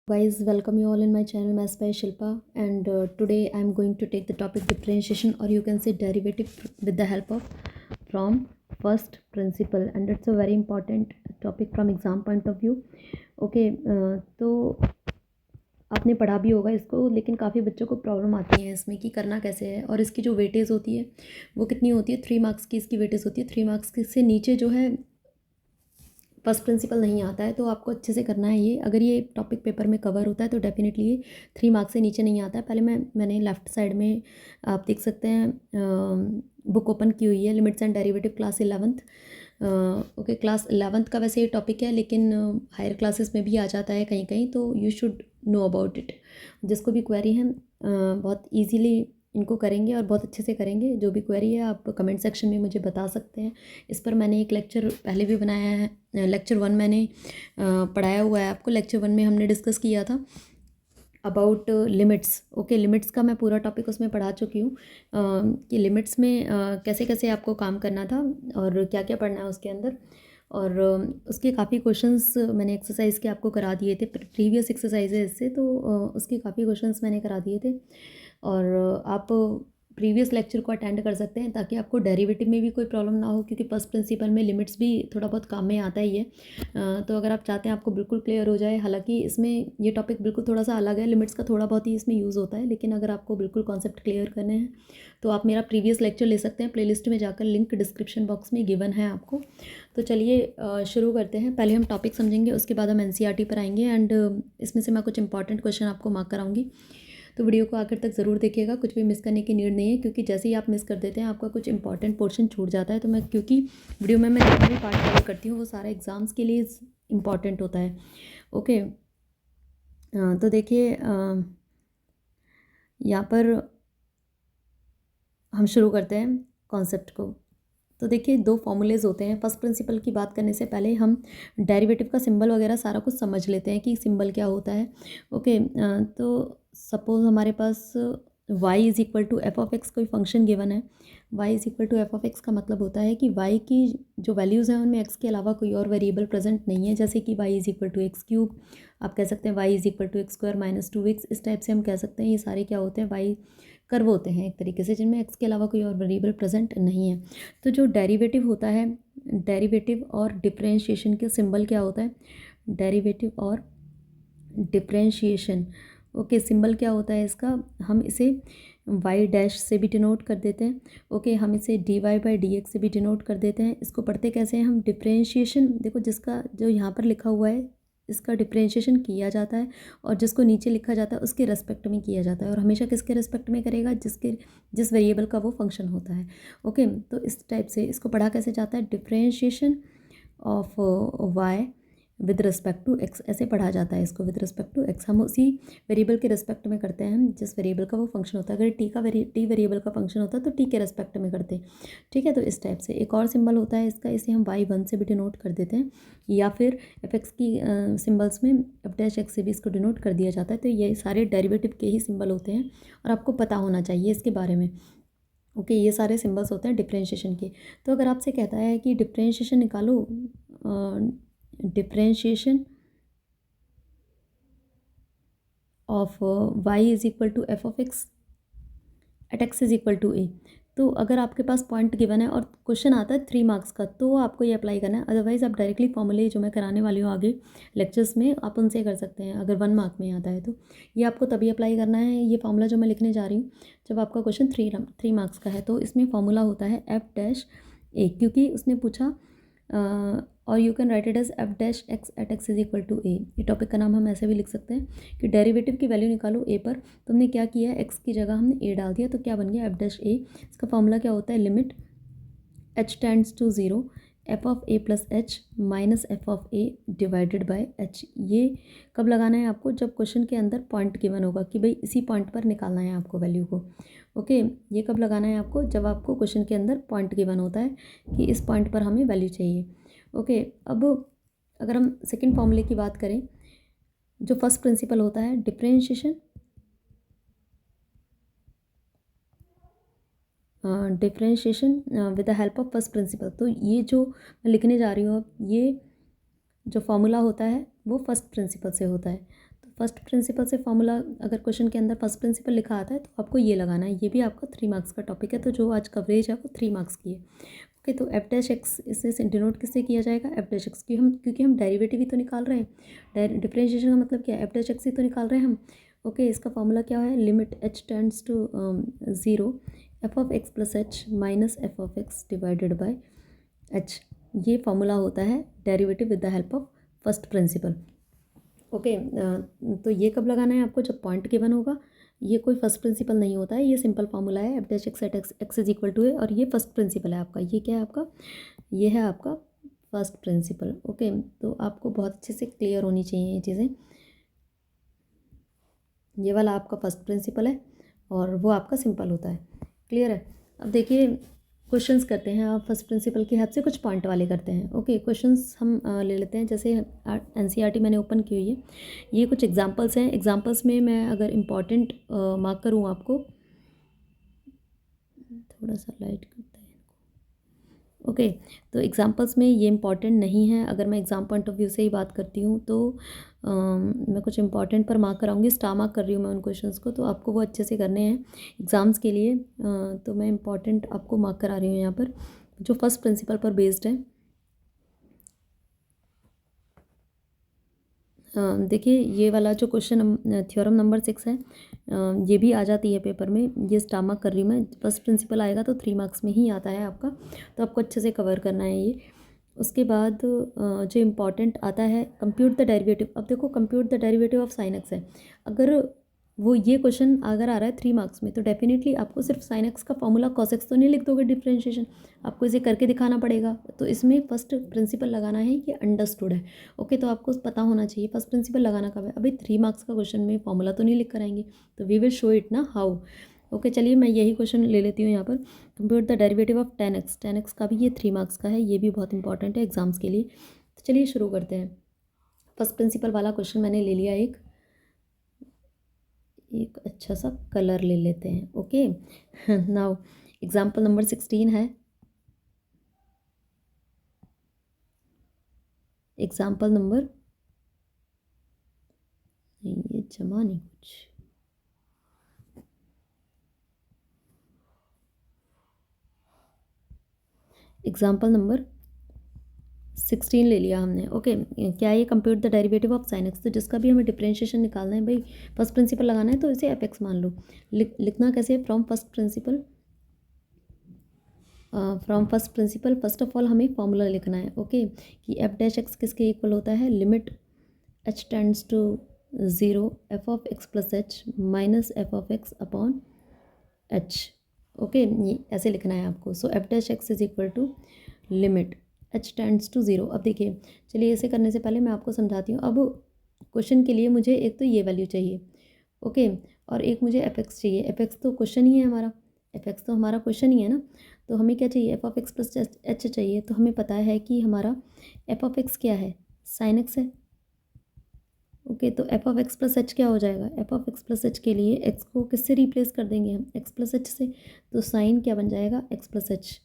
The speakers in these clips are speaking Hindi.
Guys, welcome you all in my channel Maths by Shilpa, and today I am going to take the topic differentiation, or you can say derivative, with the help of from first principle, and it's a very important topic from exam point of view. Okay, तो आपने पढ़ा भी होगा इसको, लेकिन काफ़ी बच्चों को प्रॉब्लम आती है इसमें कि करना कैसे है, और इसकी जो वेटेज होती है वो कितनी होती है। 3 मार्क्स की इसकी वेटेज होती है। 3 मार्क्स से नीचे जो है फर्स्ट प्रिंसिपल नहीं आता है, तो आपको अच्छे से करना है ये। अगर ये टॉपिक पेपर में कवर होता है तो डेफिनेटली ये 3 मार्क्स से नीचे नहीं आता है। पहले मैंने लेफ़्ट साइड में आप देख सकते हैं बुक ओपन की हुई है, limits and derivative class 11th। Okay, class 11th का वैसे ये टॉपिक है, लेकिन हायर क्लासेस में भी आ जाता है कहीं कहीं, तो you should know about it. जिसको भी क्वेरी है बहुत ईजीली इनको करेंगे और बहुत अच्छे से करेंगे। जो भी क्वेरी है आप कमेंट सेक्शन में मुझे बता सकते हैं। इस पर मैंने एक लेक्चर पहले भी बनाया है। लेक्चर 1 मैंने पढ़ाया हुआ है आपको। लेक्चर 1 में हमने डिस्कस किया था अबाउट लिमिट्स। ओके, लिमिट्स का मैं पूरा टॉपिक उसमें पढ़ा चुकी हूँ कि लिमिट्स में कैसे कैसे आपको काम करना था और क्या क्या पढ़ना है उसके अंदर। और उसके काफ़ी क्वेश्चंस मैंने एक्सरसाइज के आपको करा दिए थे, प्रीवियस एक्सरसाइजेज से, तो उसके काफ़ी क्वेश्चंस मैंने करा दिए थे। और आप प्रीवियस लेक्चर को अटेंड कर सकते हैं ताकि आपको डेरिवेटिव में भी कोई प्रॉब्लम ना हो, क्योंकि फर्स्ट प्रिंसिपल में लिमिट्स भी थोड़ा बहुत काम में आता ही है। तो अगर आप चाहते हैं आपको बिल्कुल क्लियर हो जाए, हालांकि इसमें ये टॉपिक बिल्कुल थोड़ा सा अलग है, लिमिट्स का थोड़ा बहुत ही इसमें यूज़ होता है, लेकिन अगर आपको बिल्कुल कॉन्सेप्ट क्लियर करने हैं तो आप मेरा प्रीवियस लेक्चर ले सकते हैं। प्लेलिस्ट में जाकर लिंक डिस्क्रिप्शन बॉक्स में गिवन है आपको। तो चलिए शुरू करते हैं। पहले हम टॉपिक समझेंगे, उसके बाद हम एनसीईआरटी पर आएंगे, एंड इसमें से मैं कुछ इंपॉर्टेंट क्वेश्चन आपको मार्क कराऊंगी। तो वीडियो को आखिर तक ज़रूर देखिएगा, कुछ भी मिस करने की नीड नहीं है, क्योंकि जैसे ही आप मिस कर देते हैं आपका कुछ इंपॉर्टेंट पोर्शन छूट जाता है। तो मैं, क्योंकि वीडियो में मैं जितना भी पार्ट कवर करती हूँ वो सारा एग्ज़ाम्स के लिए इम्पॉर्टेंट होता है। ओके, तो देखिए यहाँ पर हम शुरू करते हैं कॉन्सेप्ट को। तो देखिए 2 फॉर्मूलेज होते हैं। फर्स्ट प्रिंसिपल की बात करने से पहले हम डेरिवेटिव का सिंबल वगैरह सारा कुछ समझ लेते हैं कि सिंबल क्या होता है। ओके, तो सपोज़ हमारे पास y is equal to f of x कोई फंक्शन गिवन है। y is equal to f of x का मतलब होता है कि y की जो वैल्यूज़ हैं उनमें x के अलावा कोई और वेरिएबल प्रेजेंट नहीं है। जैसे कि y is equal to x cube, आप कह सकते हैं y is equal to x square minus 2x, इस टाइप से हम कह सकते हैं। ये सारे क्या होते हैं, y कर्व होते हैं एक तरीके से, जिनमें x के अलावा कोई और वेरिएबल प्रेजेंट नहीं है। तो जो डेरिवेटिव होता है, डेरिवेटिव और डिफरेंशिएशन के सिंबल क्या होता है, डेरिवेटिव और डिफरेंशिएशन। ओके, सिंबल क्या होता है इसका, हम इसे y डैश से भी डिनोट कर देते हैं। ओके, हम इसे dy बाई डी एक्स से भी डिनोट कर देते हैं। इसको पढ़ते कैसे हैं हम, डिफरेंशिएशन। देखो, जिसका जो यहाँ पर लिखा हुआ है इसका डिफरेंशिएशन किया जाता है, और जिसको नीचे लिखा जाता है उसके रेस्पेक्ट में किया जाता है। और हमेशा किसके रेस्पेक्ट में करेगा, जिस वेरिएबल का वो फंक्शन होता है। ओके, तो इस टाइप से इसको पढ़ा कैसे जाता है, differentiation of y with respect to x, ऐसे पढ़ा जाता है इसको, विद रिस्पेक्ट टू x। हम उसी वेरिएबल के रिस्पेक्ट में करते हैं जिस वेरिएबल का वो फंक्शन होता है। अगर t वेरिएबल का फंक्शन होता है तो t के रिस्पेक्ट में करते हैं। ठीक है, तो इस टाइप से एक और सिंबल होता है इसका, इसे हम y1 से भी डिनोट कर देते हैं, या फिर f(x) की सिंबल्स में f'(x) से भी इसको डिनोट कर दिया जाता है। तो ये सारे डेरिवेटिव के ही सिंबल होते हैं और आपको पता होना चाहिए इसके बारे में। ओके, ये सारे सिंबल्स होते हैं डिफरेंशिएशन के। तो अगर आपसे कहता है कि डिफरेंशिएशन निकालो, differentiation of y is equal to f of x at x is equal to a, तो अगर आपके पास पॉइंट गिवन है और क्वेश्चन आता है 3 मार्क्स का, तो आपको ये अप्लाई करना है। अदरवाइज़ आप डायरेक्टली फॉर्मूले जो मैं कराने वाली हूँ आगे लेक्चर्स में, आप उनसे कर सकते हैं अगर 1 मार्क में आता है तो। ये आपको तभी अप्लाई करना है, ये फार्मूला जो मैं लिखने जा रही हूँ, जब आपका क्वेश्चन 3 मार्क्स का है। तो इसमें फार्मूला होता है एफ डैश ए, क्योंकि उसने पूछा, और you can write it as F dash x at x is equal to A. ये टॉपिक का नाम हम ऐसे भी लिख सकते हैं कि डेरिवेटिव की वैल्यू निकालो ए पर। तो हमने क्या किया, एक्स की जगह हमने ए डाल दिया, तो क्या बन गया, एफ डैश ए। इसका फॉर्मूला क्या होता है, limit H tends to 0 F of a plus H minus F of a divided by h. ये कब लगाना है आपको, जब क्वेश्चन के अंदर पॉइंट गिवन होगा कि भाई इसी पॉइंट पर निकालना है आपको वैल्यू को। ओके, ये कब लगाना है आपको, जब आपको क्वेश्चन के अंदर पॉइंट गिवन होता है कि इस पॉइंट पर हमें वैल्यू चाहिए। ओके, अब अगर हम सेकंड फॉर्मूले की बात करें, जो फर्स्ट प्रिंसिपल होता है differentiation with the help of first principal. तो ये जो मैं लिखने जा रही हूँ अब, ये जो फॉर्मूला होता है वो फर्स्ट प्रिंसिपल से होता है। तो फर्स्ट प्रिंसिपल से फॉर्मूला, अगर क्वेश्चन के अंदर फर्स्ट प्रिंसिपल लिखा आता है तो आपको ये लगाना है। ये भी आपका 3 मार्क्स का टॉपिक है, तो जो आज कवरेज है वो 3 मार्क्स की है। ओके, तो एफ डैश एक्स इससे डिनोट किससे किया जाएगा, एफ डैश एक्स की, क्योंकि हम डेरिवेटिव ही तो निकाल रहे हैं। डिफरेंशिएशन का मतलब क्या है, एफ डैश एक्स ही तो निकाल रहे हैं हम। ओके, इसका फॉर्मूला क्या है, limit H tends to 0 F of x plus H minus F of x divided by h. ये फॉर्मूला होता है derivative with the help of first principle. Okay, तो ये कब लगाना है आपको, जब पॉइंट गिवन होगा। ये कोई फर्स्ट प्रिंसिपल नहीं होता है, ये सिंपल फार्मूला है, F dash x at x is equal to A, और ये फर्स्ट प्रिंसिपल है आपका। ये क्या है आपका, ये है आपका फर्स्ट प्रिंसिपल। ओके, तो आपको बहुत अच्छे से क्लियर होनी चाहिए ये चीज़ें। ये वाला आपका फर्स्ट प्रिंसिपल है और वो आपका सिंपल होता है। क्लियर है। अब देखिए क्वेश्चंस करते हैं, आप फर्स्ट प्रिंसिपल की हेल्प से कुछ पॉइंट वाले करते हैं। ओके, क्वेश्चंस हम ले लेते हैं। जैसे एनसीईआरटी मैंने ओपन की हुई है, ये कुछ एग्जांपल्स हैं। एग्जांपल्स में मैं अगर इम्पॉर्टेंट मार्क करूँ आपको, थोड़ा सा लाइट करते हैं। ओके, तो एग्जांपल्स में ये इंपॉर्टेंट नहीं है। अगर मैं एग्ज़ाम पॉइंट ऑफ व्यू से ही बात करती हूँ तो मैं कुछ इंपॉर्टेंट पर मार्क कराऊंगी, स्टार मार्क कर रही हूँ मैं उन क्वेश्चंस को, तो आपको वो अच्छे से करने हैं एग्ज़ाम्स के लिए। तो मैं इंपॉर्टेंट आपको मार्क करा रही हूँ यहाँ पर, जो फर्स्ट प्रिंसिपल पर बेस्ड है। देखिए ये वाला जो क्वेश्चन थ्योरम नंबर 6 है, ये भी आ जाती है पेपर में। ये स्टार मार्क कर रही हूँ मैं, फर्स्ट प्रिंसिपल आएगा तो 3 मार्क्स में ही आता है आपका, तो आपको अच्छे से कवर करना है ये। उसके बाद जो इम्पॉर्टेंट आता है, कंप्यूट द डेरिवेटिव। अब देखो compute the derivative of sine x है, अगर वो ये क्वेश्चन अगर आ रहा है 3 मार्क्स में, तो डेफिनेटली आपको सिर्फ साइन एक्स का फॉर्मूला कॉस एक्स तो नहीं लिख दोगे डिफरेंशिएशन, आपको इसे करके दिखाना पड़ेगा। तो इसमें फर्स्ट प्रिंसिपल लगाना है, ये अंडरस्टूड है। ओके, तो आपको पता होना चाहिए फर्स्ट प्रिंसिपल लगाना कब है। अभी 3 मार्क्स का क्वेश्चन में फॉर्मूला तो नहीं लिख कर आएंगे, तो वी विल शो इट ना हाउ। ओके, चलिए मैं यही क्वेश्चन ले लेती हूँ यहाँ पर। Compute the derivative of ten x का भी ये 3 मार्क्स का है, ये भी बहुत इंपॉर्टेंट है एग्जाम्स के लिए। तो चलिए शुरू करते हैं। फर्स्ट प्रिंसिपल वाला क्वेश्चन मैंने ले लिया, एक अच्छा सा कलर ले लेते हैं। ओके, नाउ एग्जाम्पल नंबर 16 है। एग्जाम्पल नंबर, नहीं ये जमा नहीं कुछ, एग्जाम्पल नंबर 16 ले लिया हमने। ओके, क्या ये compute the derivative of sine x, तो जिसका भी हमें डिफरेंशिएशन निकालना है भाई, फर्स्ट प्रिंसिपल लगाना है तो इसे एफ एक्स मान लो। लिखना कैसे है, from first principle, from first principle first of all हमें फॉर्मूला लिखना है। ओके, कि एफ डैश एक्स किसके इक्वल होता है, limit H tends to 0 F of x plus H minus F of X upon H. Okay, ये ऐसे लिखना है आपको। So F dash x is equal to limit H tends to 0। अब देखिए, चलिए ऐसे करने से पहले मैं आपको समझाती हूँ। अब क्वेश्चन के लिए मुझे एक तो ये वैल्यू चाहिए, ओके, और एक मुझे एफ एक्स चाहिए। एफ एक्स तो क्वेश्चन ही है हमारा, एफ एक्स तो हमारा क्वेश्चन ही है ना। तो हमें क्या चाहिए, F of x plus H चाहिए। तो हमें पता है कि हमारा एफ ऑफ एक्स क्या है, साइन एक्स है। ओके, तो F of x plus H क्या हो जाएगा, F of x plus H के लिए एक्स को किससे रिप्लेस कर देंगे हम, एक्स प्लस एच से। तो साइन क्या बन जाएगा, एक्स प्लस एच।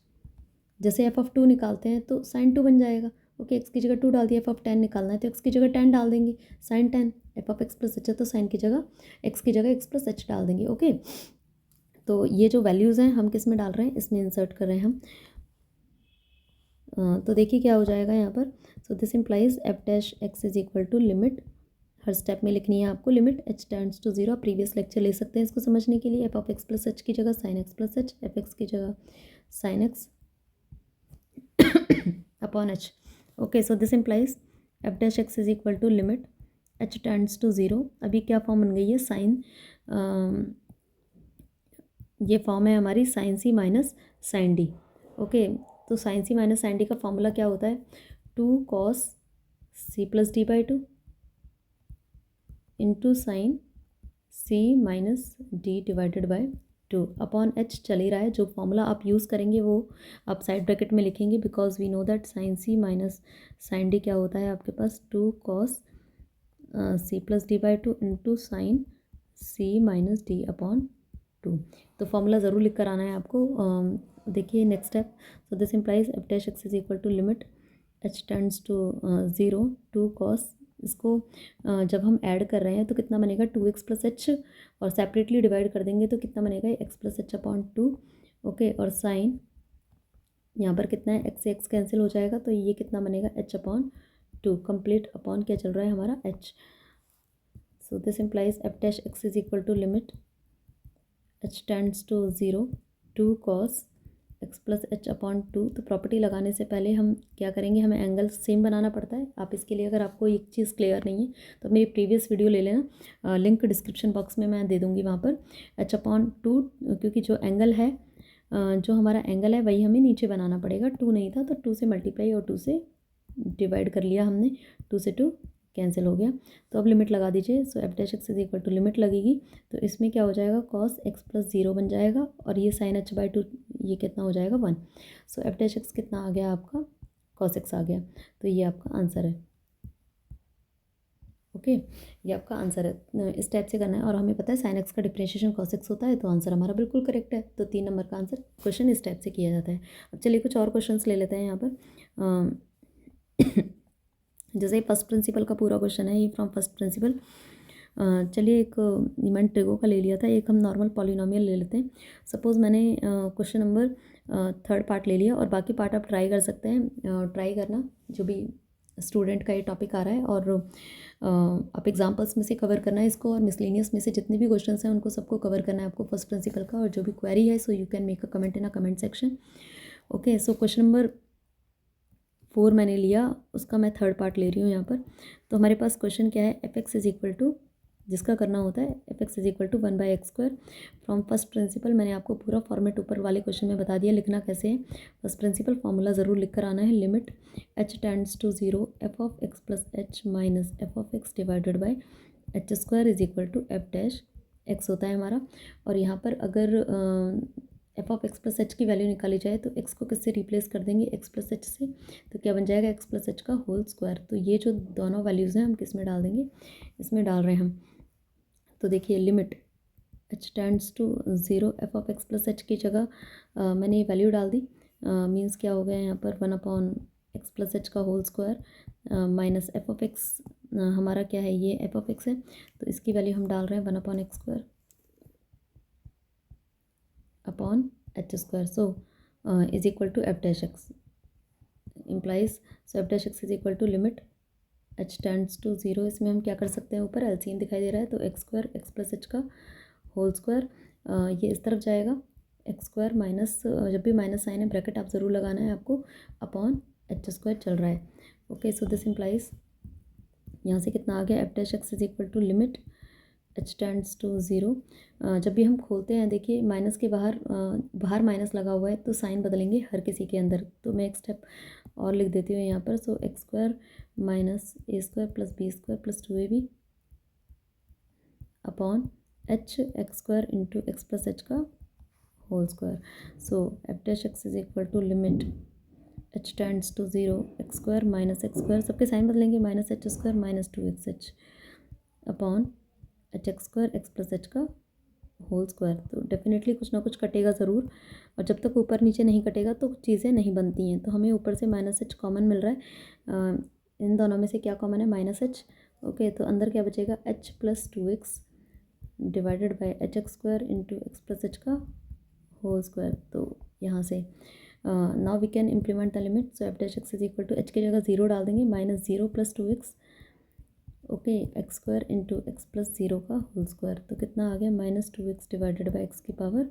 जैसे एफ ऑफ 2 निकालते हैं तो साइन 2 बन जाएगा। ओके, एक्स की जगह 2 डाल दिया, एफ ऑफ 10 निकालना है तो एक्स की जगह 10 डाल देंगे, sine 10। F of x plus h है तो साइन की जगह एक्स की जगह एक्स प्लस एच डाल देंगे। ओके, तो ये जो वैल्यूज़ हैं हम किस में डाल रहे हैं, इसमें इंसर्ट कर रहे हैं हम। तो देखिए क्या हो जाएगा यहाँ पर। So this implies f dash x is equal to limit, हर स्टेप में लिखनी है आपको, limit H tends to 0। Previous lecture ले सकते हैं इसको समझने के लिए। F of x plus h की जगह sine x plus h, f x की जगह sine x upon H. Okay, so this implies f dash x is equal to limit H tends to 0। अभी क्या फॉर्म बन गई है, साइन, ये फॉर्म है हमारी साइन सी माइनस साइन डी। ओके, तो साइन सी माइनस साइन डी का फॉर्मूला क्या होता है, 2 cos C plus D by 2 into sine C minus d divided by 2 upon h चल ही रहा है। जो फॉर्मूला आप यूज़ करेंगे वो आप साइड ब्रैकेट में लिखेंगे, because we know that sine C minus sine D क्या होता है आपके पास, 2 cos C plus D by 2 into sine C minus D upon 2। तो फॉर्मूला ज़रूर लिख कर आना है आपको। देखिए next step, so this implies f dash x is equal to limit H tends to 0 2 cos इसको जब हम ऐड कर रहे हैं तो कितना बनेगा 2x प्लस एच, और सेपरेटली डिवाइड कर देंगे तो कितना बनेगा x plus h upon 2। Okay, और साइन यहाँ पर कितना है, x से x कैंसिल हो जाएगा तो ये कितना बनेगा h अपॉन 2, कंप्लीट अपॉन क्या चल रहा है हमारा h। So this implies f dash x is equal to limit h tends to 0 2 cos x plus h upon 2। तो प्रॉपर्टी लगाने से पहले हम क्या करेंगे, हमें एंगल सेम बनाना पड़ता है। आप इसके लिए अगर आपको एक चीज़ क्लियर नहीं है तो मेरी प्रीवियस वीडियो ले लेना, लिंक डिस्क्रिप्शन बॉक्स में मैं दे दूँगी वहाँ पर। h अपॉन 2, क्योंकि जो एंगल है, जो हमारा एंगल है वही हमें नीचे बनाना पड़ेगा। 2 नहीं था तो 2 से मल्टीप्लाई और 2 से डिवाइड कर लिया हमने, 2 से 2 कैंसिल हो गया। तो अब लिमिट लगा दीजिए। So F dash x is equal to limit लगेगी तो इसमें क्या हो जाएगा, कॉस एक्स प्लस 0 बन जाएगा, और ये साइन h बाई 2 ये कितना हो जाएगा 1। सो एफ डैश एक्स कितना आ गया आपका, कॉस एक्स आ गया। तो ये आपका आंसर है। ओके, ये आपका आंसर है। इस टाइप से करना है, और हमें पता है साइन एक्स का डिफरेंशिएशन कॉस एक्स होता है, तो आंसर हमारा बिल्कुल करेक्ट है। तो 3 नंबर का आंसर क्वेश्चन इस टाइप से किया जाता है। अब चलिए कुछ और क्वेश्चन ले लेते हैं यहाँ पर। जैसे फर्स्ट प्रिंसिपल का पूरा क्वेश्चन है, ये फ्रॉम फर्स्ट प्रिंसिपल। चलिए एक मैंने ट्रिगो का ले लिया था, एक हम नॉर्मल पॉलिनोमियल ले लेते हैं। सपोज़ मैंने क्वेश्चन नंबर थर्ड पार्ट ले लिया, और बाकी पार्ट आप ट्राई कर सकते हैं। ट्राई करना, जो भी स्टूडेंट का ये टॉपिक आ रहा है, और आप एग्जांपल्स में से कवर करना है इसको, और मिसलेनियस में से जितने भी क्वेश्चंस हैं उनको सबको कवर करना है आपको फर्स्ट प्रिंसिपल का। और जो भी क्वेरी है, so you can make a comment in a comment section. Okay, so question number 4 मैंने लिया, उसका मैं थर्ड पार्ट ले रही हूँ यहाँ पर। तो हमारे पास क्वेश्चन क्या है, f x is equal to, जिसका करना होता है f x is equal to 1/x²। From first principle मैंने आपको पूरा फॉर्मेट ऊपर वाले क्वेश्चन में बता दिया, लिखना कैसे है। फर्स्ट प्रिंसिपल फॉर्मूला ज़रूर लिख कर आना है। Limit h tends to 0 F of x plus H minus F of x divided by h² is equal to f dash x होता है हमारा। और यहाँ पर अगर f of x plus h की वैल्यू निकाली जाए तो एक्स को किससे रिप्लेस कर देंगे, एक्स प्लस एच से। तो क्या बन जाएगा, एक्स प्लस एच का होल स्क्वायर। तो ये जो दोनों वैल्यूज़ हैं हम किस में डाल देंगे, इसमें डाल रहे हैं हम। तो देखिए limit h tends to 0 F of x plus h की जगह मैंने ये वैल्यू डाल दी। मीन्स क्या हो गया यहाँ पर, 1 अपॉन एक्स प्लस एच का whole square minus F of x, हमारा क्या है, ये एफ ऑफ एक्स है, तो इसकी वैल्यू हम डाल रहे हैं 1 upon x square upon h²। So is equal to f dash x implies, so F dash x is equal to limit h tends to 0। इसमें हम क्या कर सकते हैं, ऊपर एलसीएम दिखाई दे रहा है, तो x² एक्स प्लस एच का होल स्क्वायर, ये इस तरफ जाएगा, x² माइनस, जब भी माइनस साइन है ब्रैकेट आप ज़रूर लगाना है आपको, अपॉन h² चल रहा है। ओके, सो दिस इम्प्लाइज, यहाँ से कितना आ गया, f dash x is equal to limit h tends to 0। जब भी हम खोलते हैं, देखिए माइनस के बाहर माइनस लगा हुआ है, तो साइन बदलेंगे हर किसी के अंदर। तो मैं एक स्टेप और लिख देती हूँ यहाँ पर। So x² minus a² plus b² plus 2ab upon x² into x plus H का whole square. So F dash x is equal to limit h tends to 0 x² minus x², सबके साइन बदलेंगे, minus h² minus 2xh upon h² X plus H का होल स्क्वायर। तो डेफिनेटली कुछ ना कुछ कटेगा ज़रूर, और जब तक ऊपर नीचे नहीं कटेगा तो चीज़ें नहीं बनती हैं। तो हमें ऊपर से माइनस एच कॉमन मिल रहा है, इन दोनों में से क्या कॉमन है, माइनस एच। ओके, तो अंदर क्या बचेगा, h plus 2x divided by h² into x plus H का होल स्क्वायर। तो यहाँ से now we can implement the limit. So F dash x is equal to, h की जगह 0 डाल देंगे, minus 0 plus 2x, okay, x² into x plus 0 का होल स्क्वायर। तो कितना आ गया, minus 2x divided by x की पावर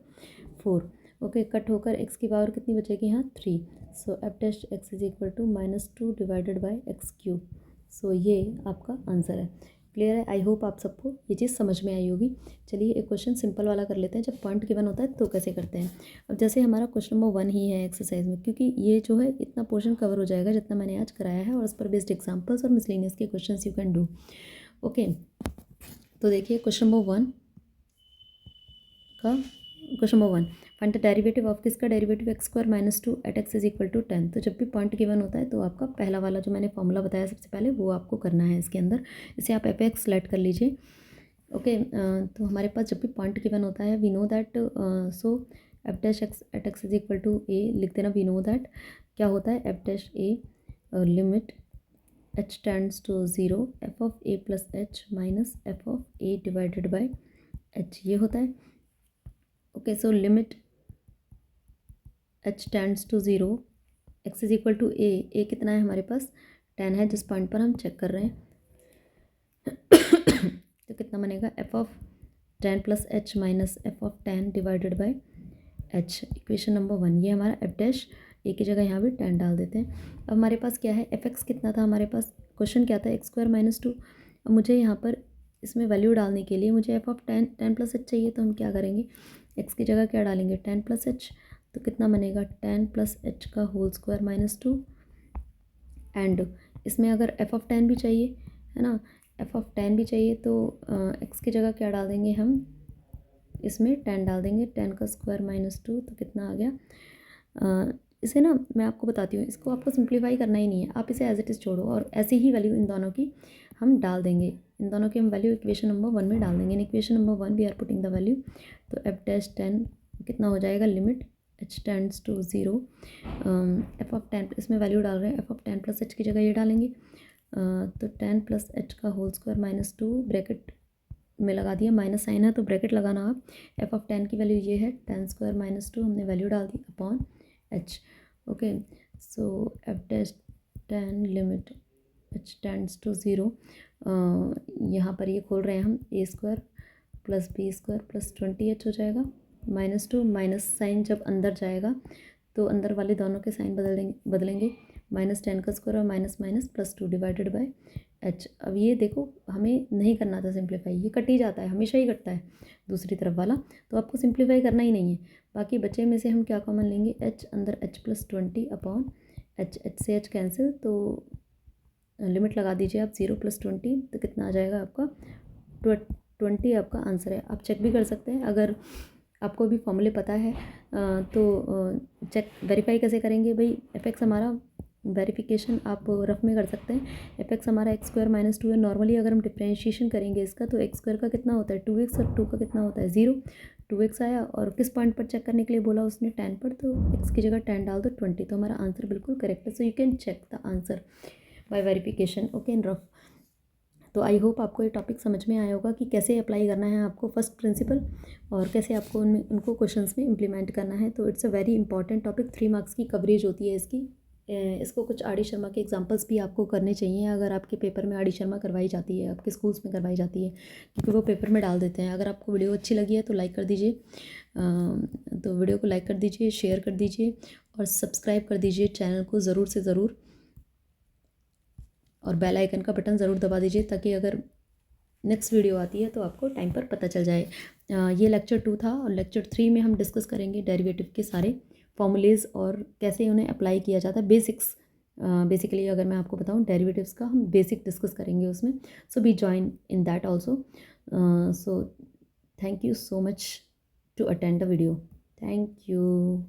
4। ओके, कट होकर x की पावर कितनी बचेगी यहाँ, 3। So F dash x is equal to -2 divided by x³। So ये आपका आंसर है। क्लियर है, आई होप आप सबको ये चीज़ समझ में आई होगी। चलिए एक क्वेश्चन सिंपल वाला कर लेते हैं, जब पॉइंट गिवन होता है तो कैसे करते हैं। अब जैसे हमारा क्वेश्चन नंबर 1 ही है एक्सरसाइज में, क्योंकि ये जो है इतना पोर्शन कवर हो जाएगा जितना मैंने आज कराया है, और उस पर बेस्ड एग्जाम्पल्स और मिसलेनियस के question you can do. Okay, तो देखिए क्वेश्चन नंबर 1 का, question number 1, find the derivative of, किसका derivative, x² minus 2 at x is equal to 10। तो जब भी पॉइंट गिवन होता है तो आपका पहला वाला जो मैंने फॉर्मूला बताया सबसे पहले, वो आपको करना है इसके अंदर। इसे आप f(x) सेलेक्ट कर लीजिए। ओके, तो हमारे पास जब भी पॉइंट गिवन होता है, we know that, so F dash x at x is equal to a लिख देना। वी नो दैट क्या होता है, F dash a limit h tends to 0 f of a plus h minus f of a divided by h, ये होता है। Okay, so limit h tends to 0, x is equal to a कितना है हमारे पास 10 है, जिस पॉइंट पर हम चेक कर रहे हैं। तो कितना बनेगा f of 10 plus h minus f of 10 divided by h, equation number 1। ये हमारा f डैश, ए की जगह यहाँ भी 10 डाल देते हैं। अब हमारे पास क्या है, एफ एक्स कितना था हमारे पास, क्वेश्चन क्या था एक्स स्क्वायर माइनस 2। अब मुझे यहाँ पर इसमें वैल्यू डालने के लिए मुझे एफ ऑफ 10 प्लस एच चाहिए, तो हम क्या करेंगे, एक्स की जगह क्या डालेंगे 10 प्लस एच, तो कितना बनेगा 10 प्लस एच का होल स्क्वायर माइनस 2। एंड इसमें अगर एफ ऑफ 10 भी चाहिए, है ना, एफ ऑफ 10 भी चाहिए, तो एक्स की जगह क्या डाल देंगे हम, इसमें 10 डाल देंगे, 10 का स्क्वायर माइनस 2, तो कितना आ गया। इसे ना मैं आपको बताती हूँ, इसको आपको सिंप्लीफाई करना ही नहीं है, आप इसे एज इट इज़ छोड़ो और ऐसी ही वैल्यू इन दोनों की हम डाल देंगे, इन दोनों की हम वैल्यू इक्वेशन नंबर 1 में डाल देंगे। In equation number 1 we are putting the value, तो एफ डैश 10 कितना हो जाएगा, limit h tends to 0 F of 10, इसमें वैल्यू डाल रहे हैं, एफ ऑफ 10 प्लस एच की जगह ये डालेंगे, तो 10 प्लस एच का होल स्क्वायर माइनस 2, ब्रैकेट में लगा दिया, माइनस साइन है तो ब्रैकेट लगाना आप। एफ ऑफ 10 की वैल्यू ये है 10 स्क्वायर माइनस 2, हमने वैल्यू डाल दी upon h। Okay, so F dash 10 limit h tends to 0, यहाँ पर ये खोल रहे हैं हम, A square plus B square plus 20h हो जाएगा, माइनस 2, माइनस साइन जब अंदर जाएगा तो अंदर वाले दोनों के साइन बदलेंगे, माइनस 10 का स्क्वायर और minus minus plus 2 divided by h। अब ये देखो हमें नहीं करना था सिंप्लीफाई, ये कट ही जाता है, हमेशा ही कटता है दूसरी तरफ वाला, तो आपको सिंप्लीफाई करना ही नहीं है। बाकी बचे में से हम क्या कॉमन लेंगे, h अंदर h प्लस 20 अपॉन h से h कैंसिल, तो लिमिट लगा दीजिए आप 0 प्लस 20, तो कितना आ जाएगा आपका 20 आपका आंसर है। आप चेक भी कर सकते हैं, अगर आपको भी फॉर्मूले पता है तो चेक वेरीफाई कैसे करेंगे भाई, एफ एक्स हमारा वेरिफिकेशन आप रफ में कर सकते हैं, एफ एक्स हमारा एक्स स्क्वायर माइनस 2 है। नॉर्मली अगर हम डिफ्रेंशिएशन करेंगे इसका, तो एक्स स्क्वायर का कितना होता है 2x और 2 का कितना होता है 0, 2x आया और किस पॉइंट पर चेक करने के लिए बोला उसने 10 पर, तो x की जगह 10 डाल दो 20, तो हमारा आंसर बिल्कुल करेक्ट है। So you can check the answer by verification, okay in rough. तो आई होप आपको ये टॉपिक समझ में आया होगा कि कैसे अप्लाई करना है आपको फर्स्ट प्रिंसिपल, और कैसे आपको उनको क्वेश्चंस में इम्प्लीमेंट करना है। तो it's a very important topic, 3 marks की कवरेज होती है इसकी। इसको कुछ आर डी शर्मा के एग्जांपल्स भी आपको करने चाहिए, अगर आपके पेपर में आर डी शर्मा करवाई जाती है, आपके स्कूल्स में करवाई जाती है, क्योंकि वो पेपर में डाल देते हैं। अगर आपको वीडियो अच्छी लगी है तो लाइक कर दीजिए, तो वीडियो को लाइक कर दीजिए, शेयर कर दीजिए और सब्सक्राइब कर दीजिए चैनल को ज़रूर से ज़रूर, और बेल आइकन का बटन ज़रूर दबा दीजिए, ताकि अगर नेक्स्ट वीडियो आती है तो आपको टाइम पर पता चल जाए। ये लेक्चर 2 था, और लेक्चर 3 में हम डिस्कस करेंगे डेरिवेटिव के सारे फॉर्मूलेज़ और कैसे उन्हें अप्लाई किया जाता है, बेसिक्स। बेसिकली अगर मैं आपको बताऊं डेरिवेटिव्स का हम बेसिक डिस्कस करेंगे उसमें, so be join in that also. So thank you so much to attend the video, thank you.